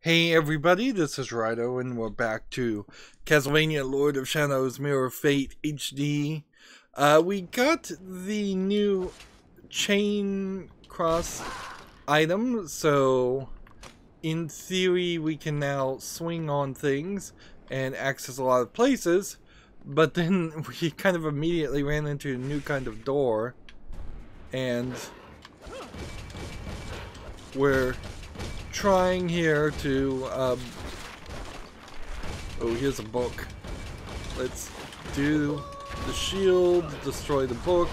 Hey everybody, this is Rydo, and we're back to Castlevania Lord of Shadows Mirror of Fate HD. We got the new chain cross item, so in theory we can now swing on things and access a lot of places, but then we kind of immediately ran into a new kind of door, and we're trying here to oh, here's a book. Let's do the shield, destroy the book.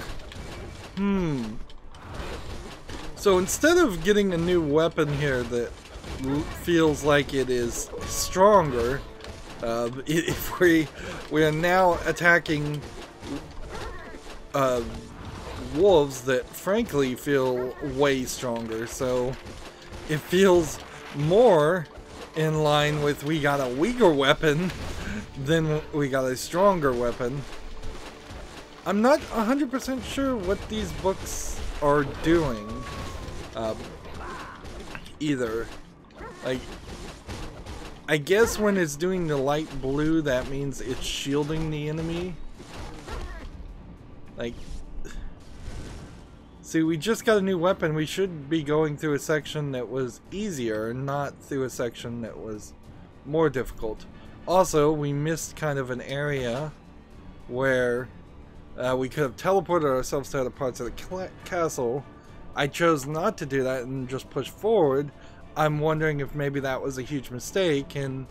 So instead of getting a new weapon here that feels like it is stronger, if we are now attacking wolves that frankly feel way stronger, so it feels more in line with we got a weaker weapon than we got a stronger weapon. I'm not 100% sure what these books are doing either. Like, I guess when it's doing the light blue, that means it's shielding the enemy. Like, see, we just got a new weapon. We should be going through a section that was easier, not through a section that was more difficult. Also, we missed kind of an area where we could have teleported ourselves to other parts of the castle. I chose not to do that and just push forward. I'm wondering if maybe that was a huge mistake, and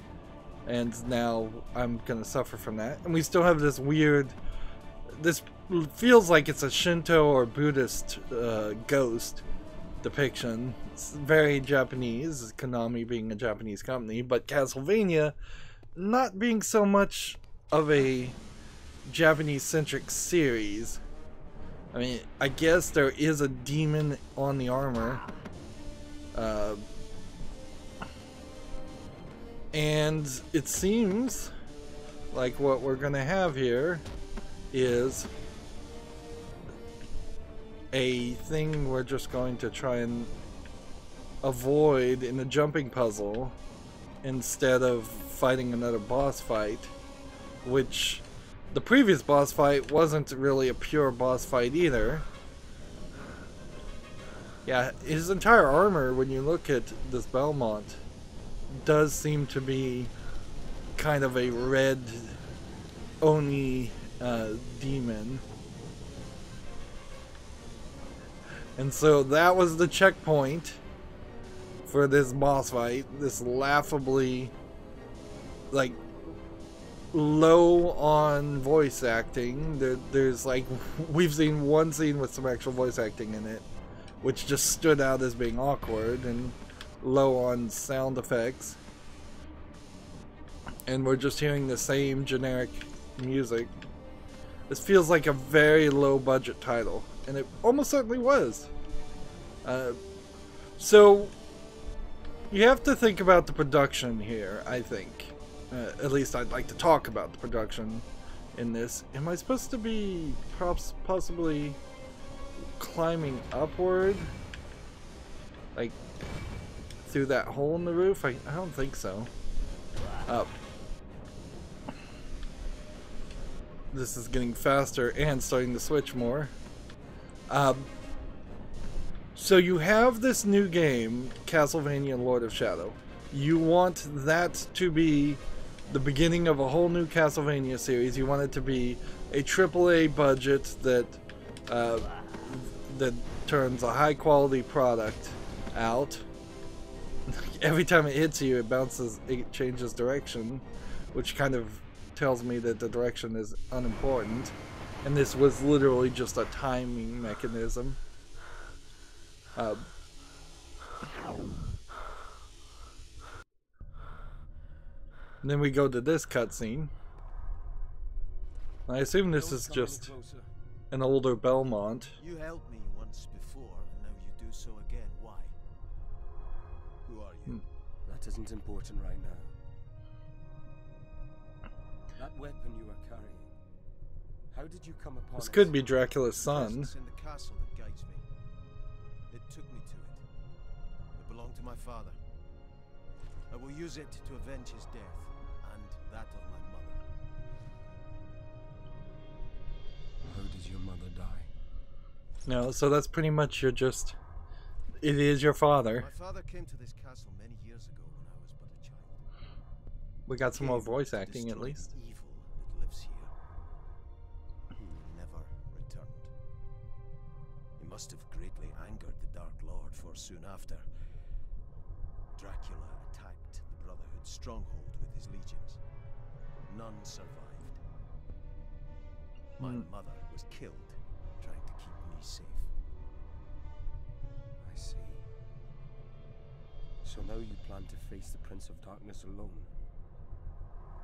now I'm gonna suffer from that. And we still have this weird... This feels like it's a Shinto or Buddhist ghost depiction. It's very Japanese, Konami being a Japanese company, but Castlevania not being so much of a Japanese-centric series. I mean, I guess there is a demon on the armor. And it seems like what we're gonna have here is a thing we're just going to try and avoid in a jumping puzzle instead of fighting another boss fight, which the previous boss fight wasn't really a pure boss fight either. Yeah, his entire armor, when you look at this Belmont, does seem to be kind of a red Oni demon. And so that was the checkpoint for this boss fight. This laughably, like, low on voice acting. There's like, we've seen one scene with some actual voice acting in it, which just stood out as being awkward, and low on sound effects. And we're just hearing the same generic music. This feels like a very low budget title, and it almost certainly was. So you have to think about the production here, I think. At least I'd like to talk about the production in this. Am I supposed to be possibly climbing upward? Like, through that hole in the roof? I don't think so. This is getting faster and starting to switch more. So you have this new game, Castlevania Lord of Shadow. You want that to be the beginning of a whole new Castlevania series. You want it to be a AAA budget that that turns a high quality product out. Every time it hits you, it changes direction, which kind of tells me that the direction is unimportant, and this was literally just a timing mechanism. And then we go to this cutscene. I assume this is just an older Belmont. You helped me once before, and now you do so again. Why? Who are you? That isn't important right now. That weapon you are carrying, how did you come upon This it? could be Dracula's son. Presence in the castle that guides me. It took me to it. It belonged to my father. I will use it to avenge his death, and that of my mother. How did your mother die? No, so that's pretty much your just... It is your father. My father came to this castle many years ago when I was but a child. We got some more voice To acting at destroy least. the evil that lives here. He never returned. He must have greatly angered the Dark Lord, for soon after, Dracula attacked the Brotherhood's stronghold with his legions. None survived. My mother was killed trying to keep me safe. I see. So now you plan to face the Prince of Darkness alone.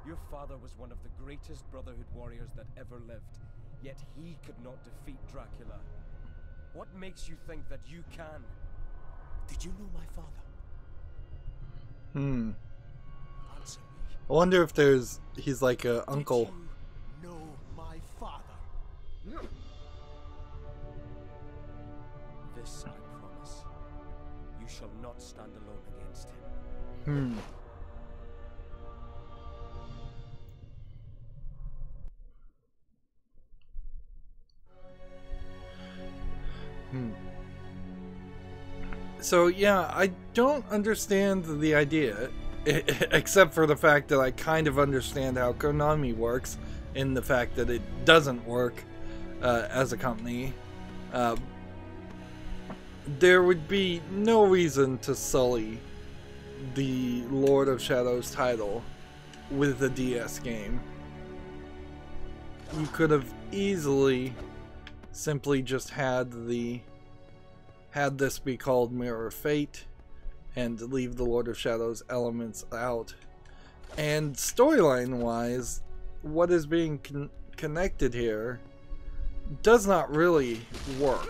Your father was one of the greatest Brotherhood warriors that ever lived, yet he could not defeat Dracula. What makes you think that you can? Did you know my father? Answer me. I wonder if he's like a uncle. Did you know my father? This I promise. You shall not stand alone against him. So yeah, I don't understand the idea, except for the fact that I kind of understand how Konami works, in the fact that it doesn't work as a company. There would be no reason to sully the Lord of Shadows title with a DS game. You could have easily simply just had this be called Mirror of Fate and leave the Lord of Shadows elements out. And storyline wise, what is being connected here does not really work.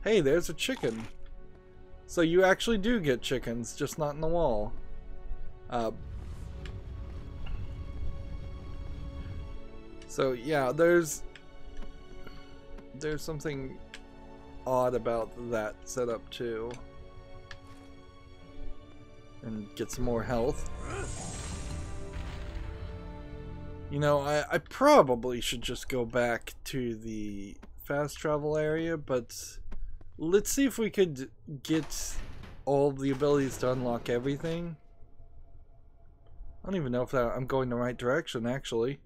Hey, there's a chicken. So you actually do get chickens, just not in the wall. So yeah, there's something odd about that setup too. And get some more health. You know, I probably should just go back to the fast travel area, but let's see if we could get all the abilities to unlock everything. I don't even know if I'm going the right direction, actually.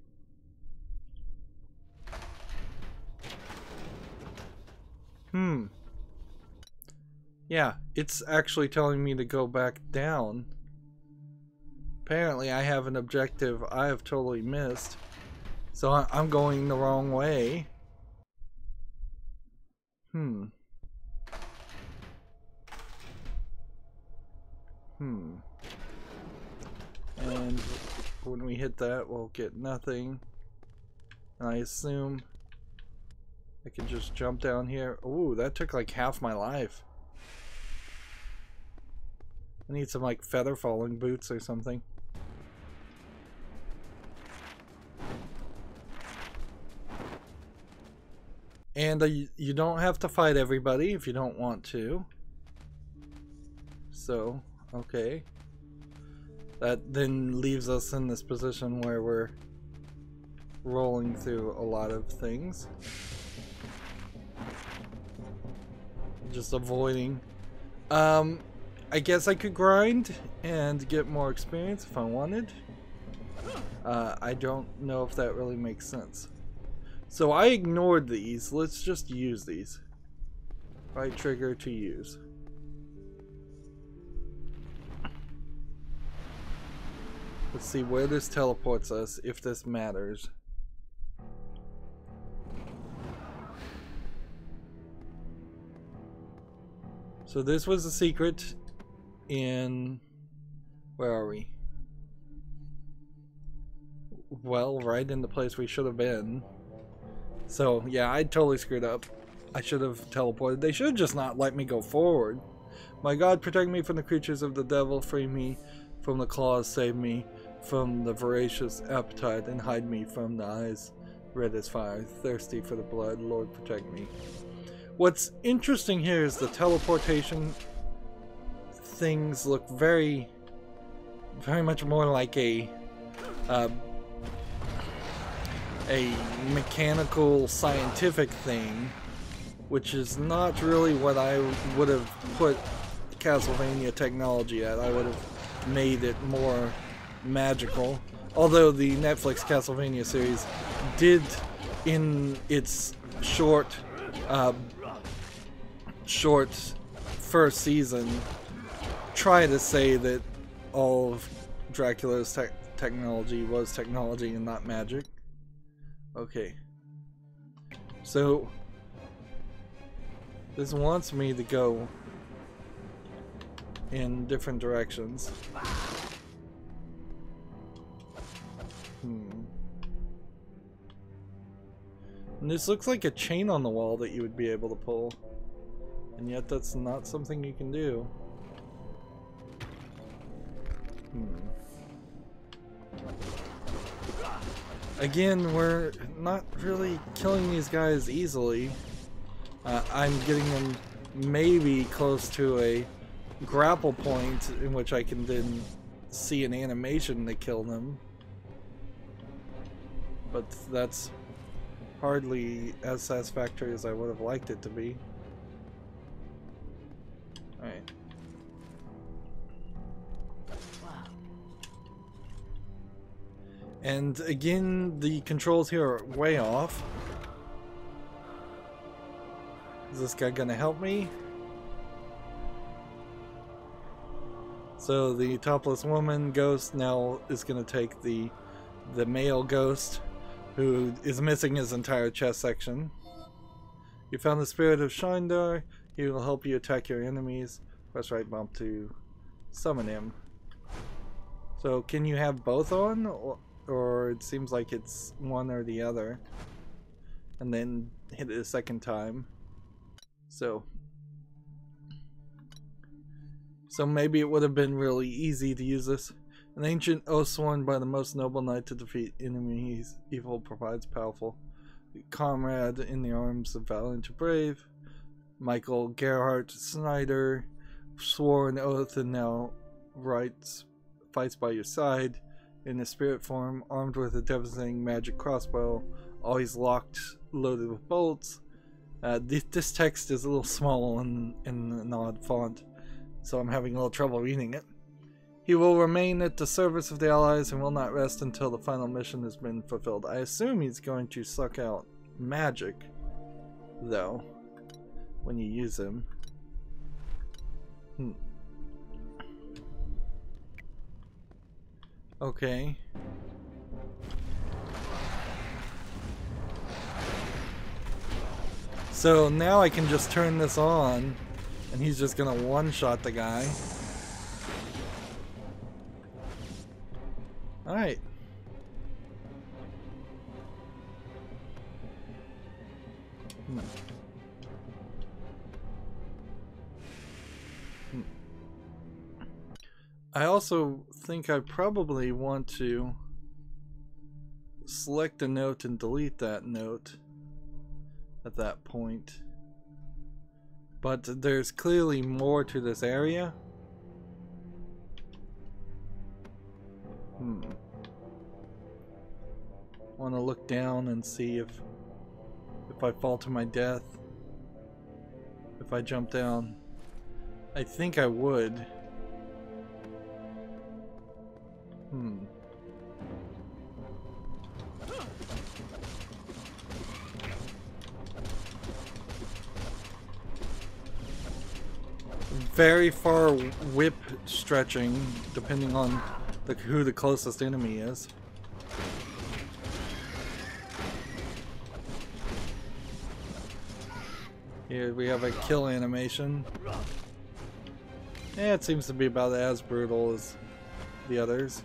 Yeah, it's actually telling me to go back down. Apparently I have an objective I have totally missed. So I'm going the wrong way. And when we hit that, we'll get nothing. And I assume I can just jump down here. Ooh, that took like half my life. I need some like feather falling boots or something. And you don't have to fight everybody if you don't want to. So, okay. That then leaves us in this position where we're rolling through a lot of things. Just avoiding. I guess I could grind and get more experience if I wanted. I don't know if that really makes sense. So I ignored these. Let's just use these. Right trigger to use. Let's see where this teleports us, if this matters. So this was a secret in... Where are we? Well, right in the place we should have been. So, yeah, I totally screwed up. I should have teleported. They should just not let me go forward. My God, protect me from the creatures of the devil. Free me from the claws. Save me from the voracious appetite. And hide me from the eyes red as fire. Thirsty for the blood. Lord, protect me. What's interesting here is the teleportation things look very very much more like a mechanical scientific thing, which is not really what I would have put Castlevania technology at. I would have made it more magical. Although the Netflix Castlevania series did, in its short first season, try to say that all of Dracula's technology was technology and not magic. Okay. So this wants me to go in different directions. And this looks like a chain on the wall that you would be able to pull. And yet that's not something you can do. Again, we're not really killing these guys easily. I'm getting them maybe close to a grapple point in which I can then see an animation to kill them. But that's hardly as satisfactory as I would have liked it to be. Alright. And again, the controls here are way off. Is this guy gonna help me? So the topless woman ghost now is gonna take the male ghost, who is missing his entire chest section. You found the spirit of Shindar. He will help you attack your enemies. Press right bump to summon him. So can you have both on? Or it seems like it's one or the other, and then hit it a second time. So maybe it would have been really easy to use this. An ancient oath sworn by the most noble knight to defeat enemies. Evil provides powerful comrade in the arms of valiant and brave. Michael Gerhardt Snyder swore an oath and now fights by your side. In a spirit form, armed with a devastating magic crossbow, always locked, loaded with bolts. This text is a little small in an odd font, so I'm having a little trouble reading it. He will remain at the service of the Allies and will not rest until the final mission has been fulfilled. I assume he's going to suck out magic, though, when you use him. Okay. So now I can just turn this on and he's just gonna one-shot the guy. Alright. I also think I probably want to select a note and delete that note at that point. But there's clearly more to this area. Want to look down and see if I fall to my death. If I jump down. I think I would. Very far whip stretching, depending on who the closest enemy is. Here we have a kill animation. Yeah, it seems to be about as brutal as the others.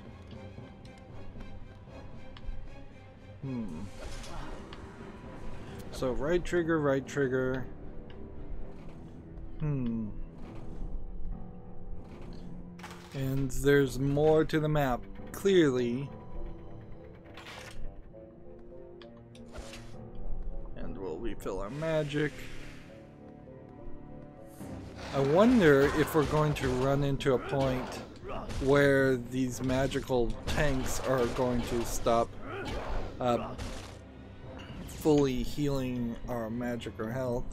So right trigger, right trigger. And there's more to the map, clearly. And we'll refill our magic. I wonder if we're going to run into a point where these magical tanks are going to stop fully healing our magic or health.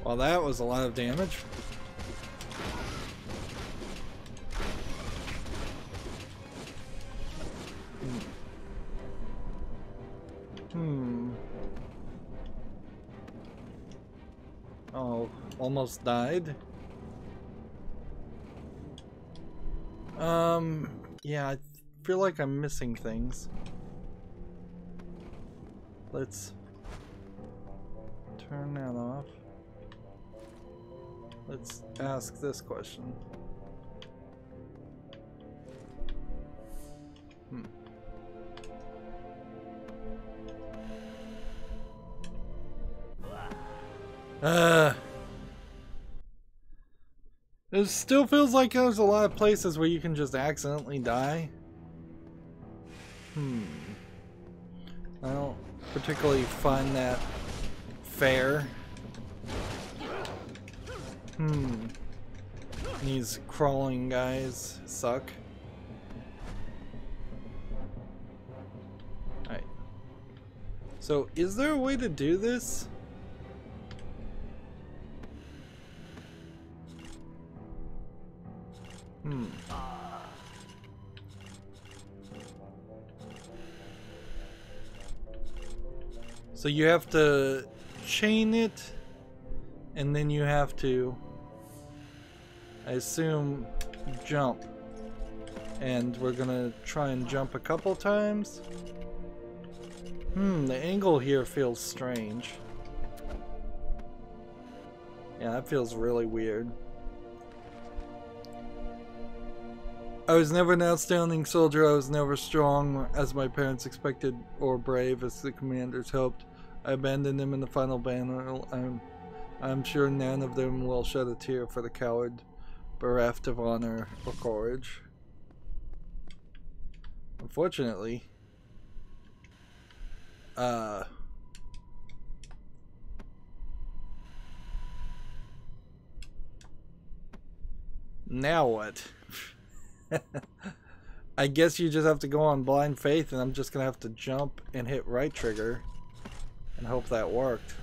Well, that was a lot of damage. Oh, almost died. Yeah, I feel like I'm missing things. Let's turn that off. Let's ask this question. It still feels like there's a lot of places where you can just accidentally die. I don't particularly find that fair. These crawling guys suck. Alright. So, is there a way to do this? So you have to chain it, and then you have to, I assume, jump. And we're gonna try and jump a couple times. The angle here feels strange. Yeah, that feels really weird. I was never an outstanding soldier. I was never strong as my parents expected or brave as the commanders hoped. I abandoned them in the final battle. I'm sure none of them will shed a tear for the coward bereft of honor or courage. Unfortunately, now what? I guess you just have to go on blind faith, and I'm just gonna have to jump and hit right trigger and hope that worked.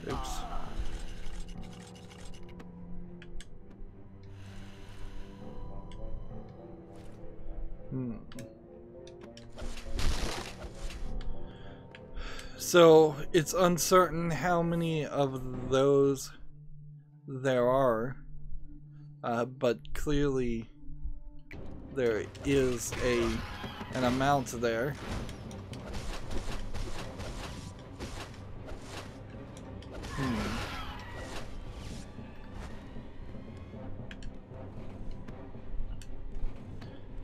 Oops. So it's uncertain how many of those there are, but clearly there is an amount there.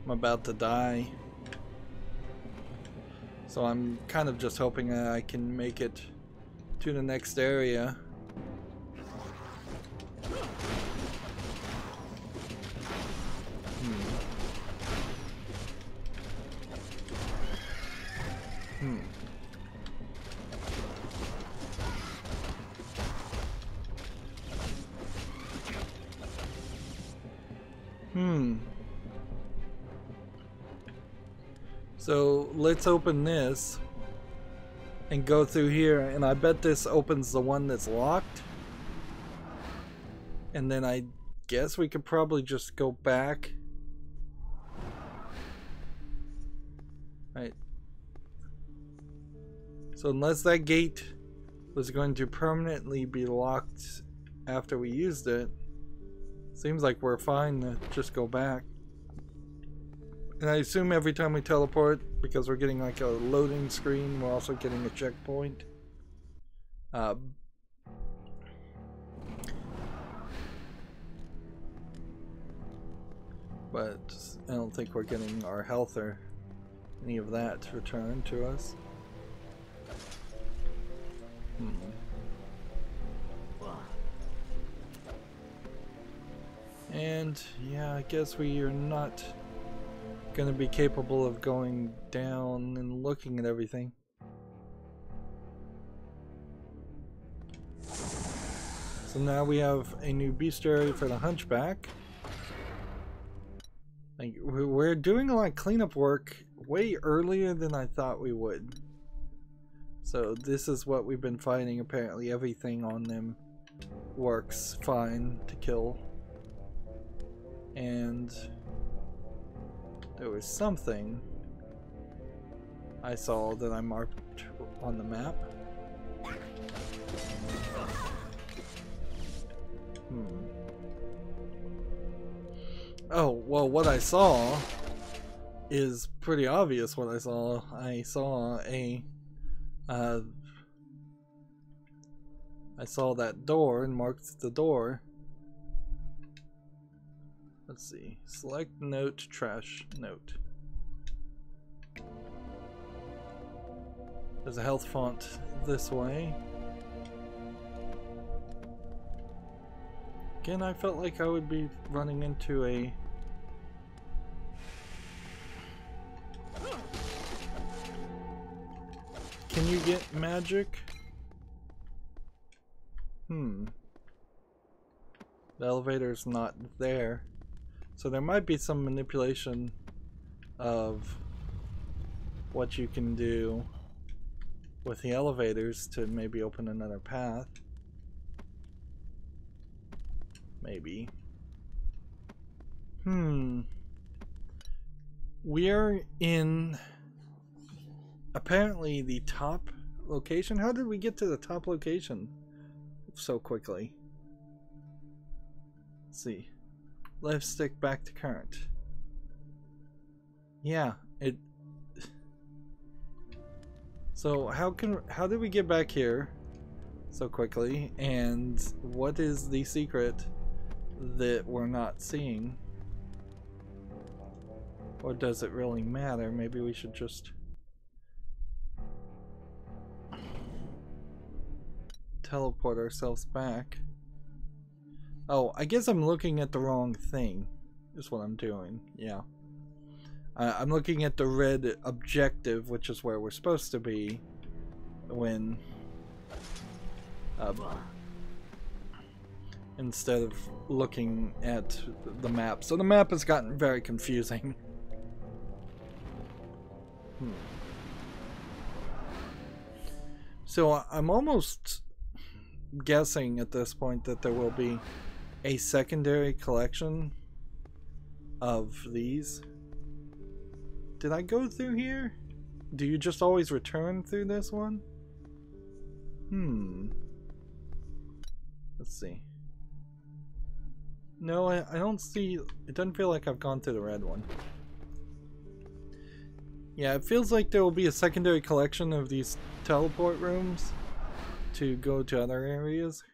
I'm about to die, so I'm kind of just hoping that I can make it to the next area. So let's open this and go through here, and I bet this opens the one that's locked. And then I guess we could probably just go back. Right. So unless that gate was going to permanently be locked after we used it, seems like we're fine to just go back. And I assume every time we teleport, because we're getting like a loading screen, we're also getting a checkpoint. But I don't think we're getting our health or any of that returned to us. And yeah, I guess we are not gonna be capable of going down and looking at everything. So now we have a new bestiary for the Hunchback. Like, we're doing a lot of cleanup work way earlier than I thought we would. So this is what we've been fighting. Apparently everything on them works fine to kill. And there was something I saw that I marked on the map. Oh, well, what I saw is pretty obvious what I saw. I saw I saw that door and marked the door. Let's see. Select note, trash note. There's a health font this way. Again, I felt like I would be running into a... Can you get magic? The elevator's not there. So there might be some manipulation of what you can do with the elevators to maybe open another path. Maybe. We're in apparently the top location. How did we get to the top location so quickly? Let's see. Left stick back to current. Yeah, it... So how did we get back here so quickly? And what is the secret that we're not seeing? Or does it really matter? Maybe we should just teleport ourselves back. Oh, I guess I'm looking at the wrong thing, is what I'm doing. Yeah. I'm looking at the red objective, which is where we're supposed to be when... instead of looking at the map. So the map has gotten very confusing. So I'm almost guessing at this point that there will be a secondary collection of these. Did I go through here? Do you just always return through this one? Let's see. No, I don't see... It doesn't feel like I've gone through the red one. Yeah, it feels like there will be a secondary collection of these teleport rooms to go to other areas.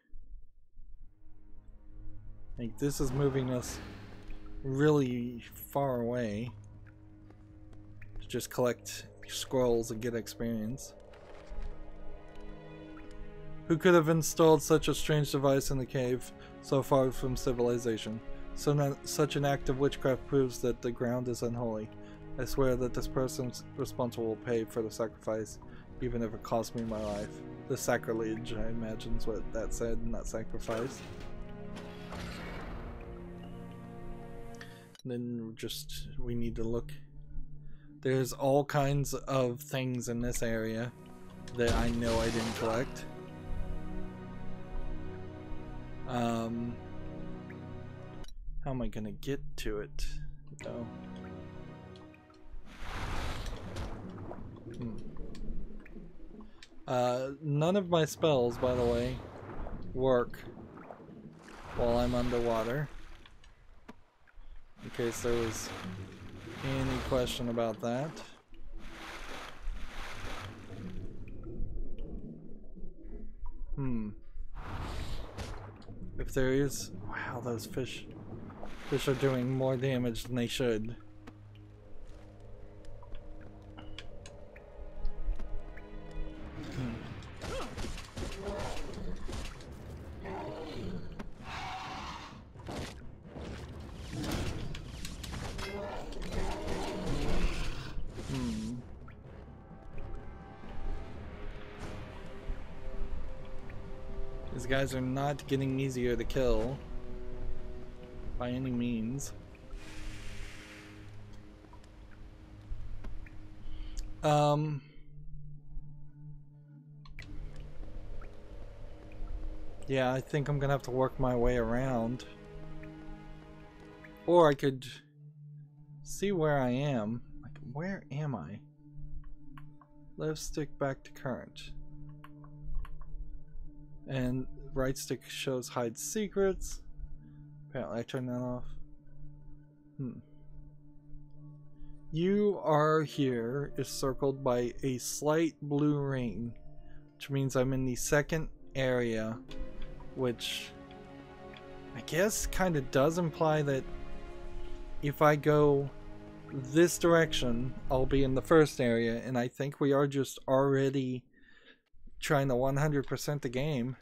Like, this is moving us really far away to just collect scrolls and get experience. Who could have installed such a strange device in the cave so far from civilization? Such an act of witchcraft proves that the ground is unholy. I swear that this person responsible will pay for the sacrifice, even if it costs me my life. The sacrilege, I imagine, is what that said, not sacrifice. And then we need to look. There's all kinds of things in this area that I know I didn't collect. How am I gonna get to it, though? None of my spells, by the way, work while I'm underwater. In case there was any question about that. If there is... Wow, those fish are doing more damage than they should. guys are not getting easier to kill by any means. Yeah, I think I'm gonna have to work my way around. Or I could see where I am. Like, where am I? Left stick back to current. And right stick shows hide secrets. Apparently I turned that off. You are here is circled by a slight blue ring, which means I'm in the second area, which I guess kind of does imply that if I go this direction, I'll be in the first area, and I think we are just already trying to 100% the game.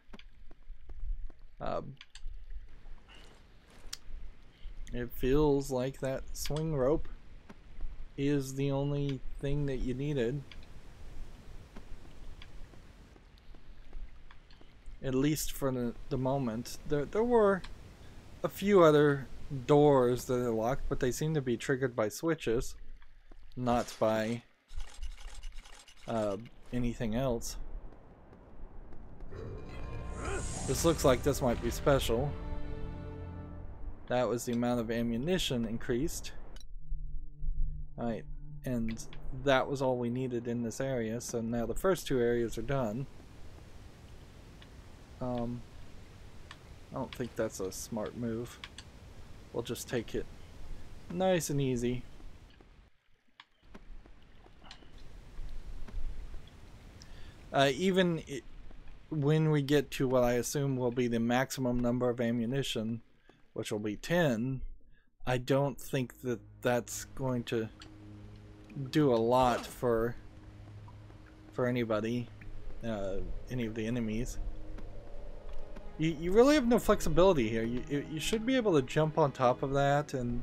It feels like that swing rope is the only thing that you needed. At least for the moment. There were a few other doors that are locked, but they seem to be triggered by switches, not by anything else. This looks like this might be special. That was the amount of ammunition increased. Alright, and that was all we needed in this area, so now the first two areas are done. I don't think that's a smart move. We'll just take it nice and easy. Even when we get to what I assume will be the maximum number of ammunition, which will be 10, I don't think that that's going to do a lot for anybody, any of the enemies. You really have no flexibility here. You should be able to jump on top of that, and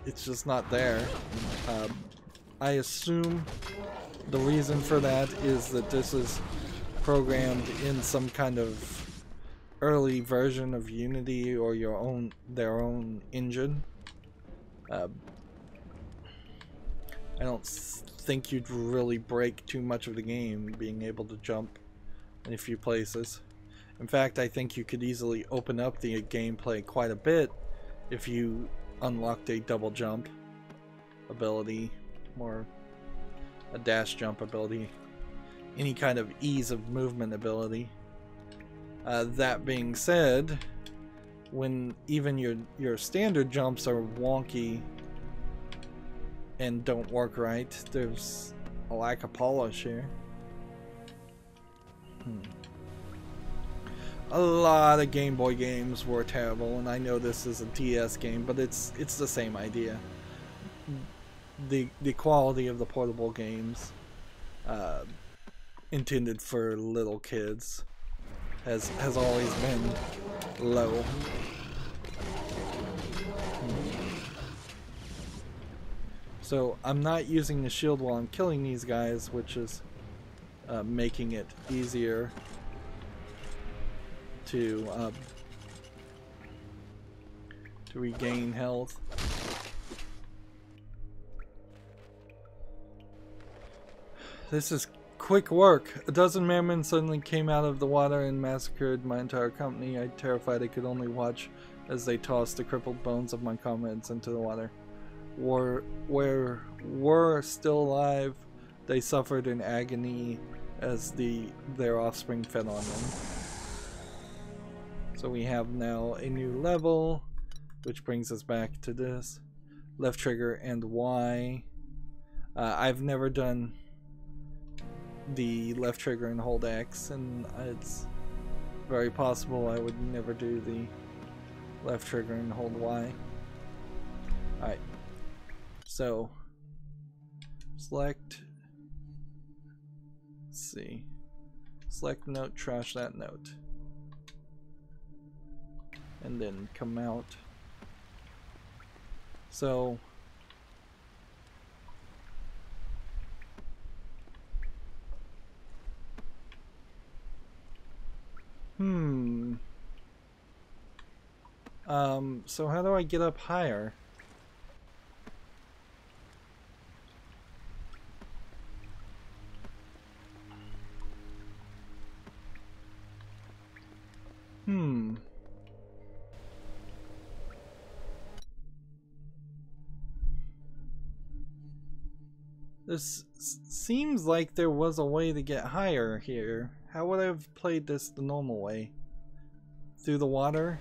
it's just not there. I assume the reason for that is that this is programmed in some kind of early version of Unity or their own engine. I don't think you'd really break too much of the game being able to jump in a few places. In fact, I think you could easily open up the gameplay quite a bit if you unlocked a double jump ability or a dash jump ability, any kind of ease of movement ability. That being said, when even your standard jumps are wonky and don't work right, there's a lack of polish here. A lot of Game Boy games were terrible, and I know this is a DS game, but it's the same idea. The quality of the portable games intended for little kids has always been low. So I'm not using the shield while I'm killing these guys, which is making it easier to regain health. This is quick work. A dozen mermen suddenly came out of the water and massacred my entire company. I terrified I could only watch as they tossed the crippled bones of my comrades into the water. Were still alive, they suffered in agony as their offspring fed on them. So we have now a new level, which brings us back to this. Left trigger and Y. I've never done the left trigger and hold X, and it's very possible I would never do the left trigger and hold Y. Alright, so select, let's see, select note, trash that note, and then come out. So So how do I get up higher? This seems like there was a way to get higher here. How would I have played this the normal way? Through the water?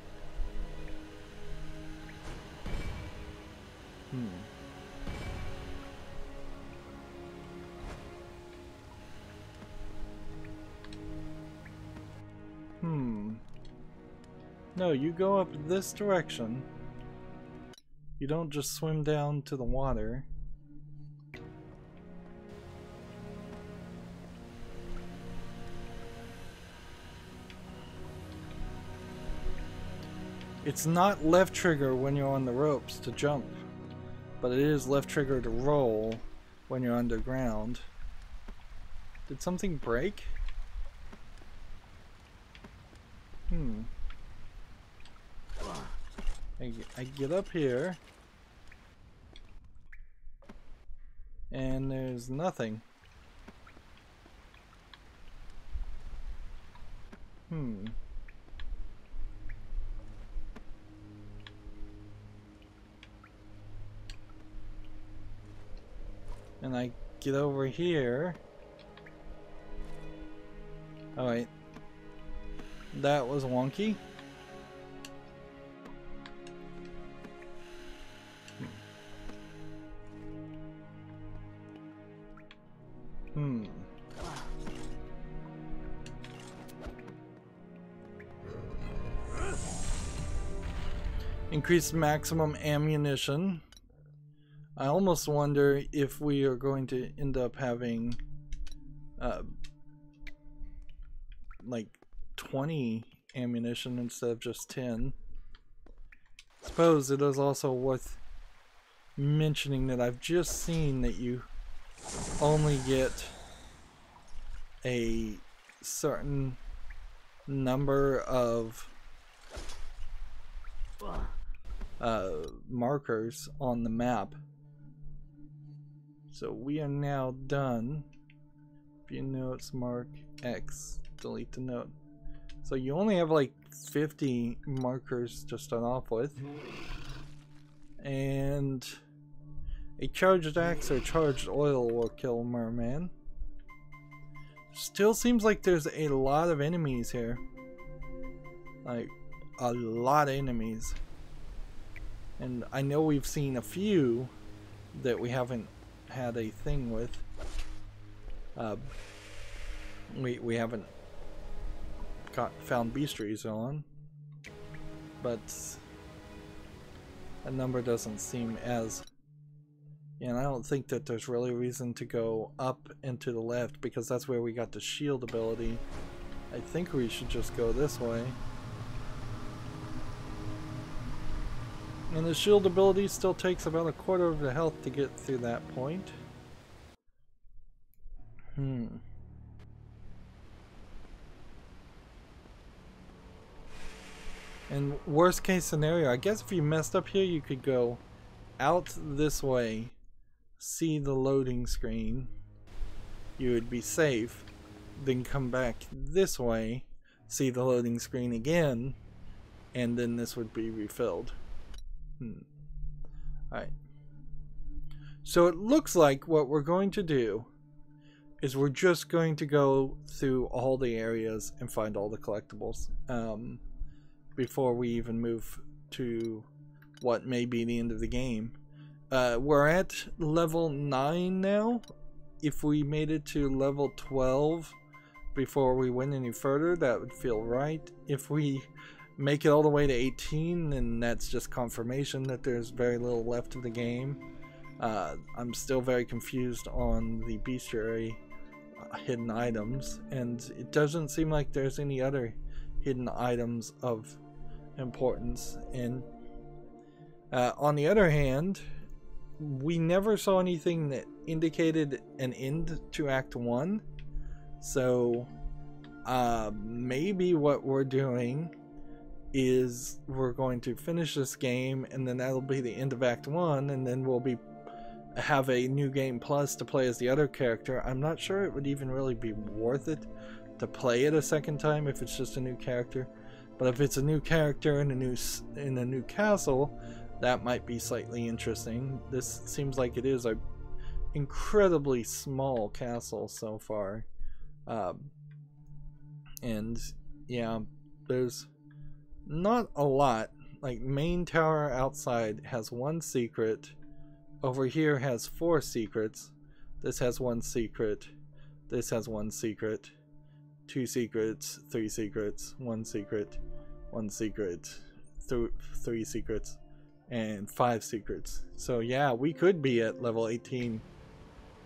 No, you go up this direction. You don't just swim down to the water. It's not left trigger when you're on the ropes to jump, but it is left trigger to roll when you're underground. Did something break? I get up here and there's nothing. And I get over here. Oh wait, that was wonky. Increase maximum ammunition. I almost wonder if we are going to end up having like 20 ammunition instead of just 10. I suppose it is also worth mentioning that I've just seen that you only get a certain number of markers on the map. So we are now done. View notes, mark X, delete the note. So you only have like 50 markers to start off with. And a charged axe or charged oil will kill Merman. Still seems like there's a lot of enemies here. Like, a lot of enemies. And I know we've seen a few that we haven't had a thing with. We haven't found beastries on. But a number doesn't seem as... And I don't think that there's really a reason to go up and to the left because that's where we got the shield ability. I think we should just go this way. And the shield ability still takes about a quarter of the health to get through that point. And worst case scenario, I guess if you messed up here, you could go out this way, see the loading screen, you would be safe, then come back this way, see the loading screen again, and then this would be refilled. Alright. So it looks like what we're going to do is we're just going to go through all the areas and find all the collectibles before we even move to what may be the end of the game. We're at level 9 now. If we made it to level 12 before we went any further, that would feel right. If we make it all the way to 18, then that's just confirmation that there's very little left of the game. I'm still very confused on the bestiary hidden items, and it doesn't seem like there's any other hidden items of importance. And on the other hand, we never saw anything that indicated an end to Act 1, so maybe what we're doing is we're going to finish this game, and then that'll be the end of Act 1, and then we'll have a new game plus to play as the other character. I'm not sure it would even really be worth it to play it a second time if it's just a new character. But if it's a new character in a new castle, that might be slightly interesting. This seems like it is a incredibly small castle so far. And yeah, there's not a lot. Like, main tower outside has 1 secret. Over here has 4 secrets. This has 1 secret. This has 1 secret. 2 secrets, 3 secrets, 1 secret, 1 secret, 3 secrets, and 5 secrets. So yeah, we could be at level 18.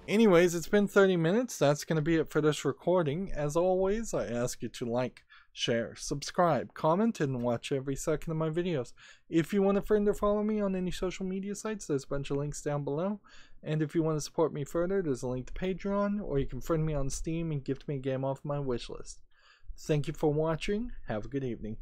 Anyways, it's been 30 minutes. That's going to be it for this recording. As always, I ask you to like, share, subscribe, comment, and watch every second of my videos. If you want to friend or follow me on any social media sites, there's a bunch of links down below. And if you want to support me further, there's a link to Patreon, or you can friend me on Steam and gift me a game off my wishlist. Thank you for watching. Have a good evening.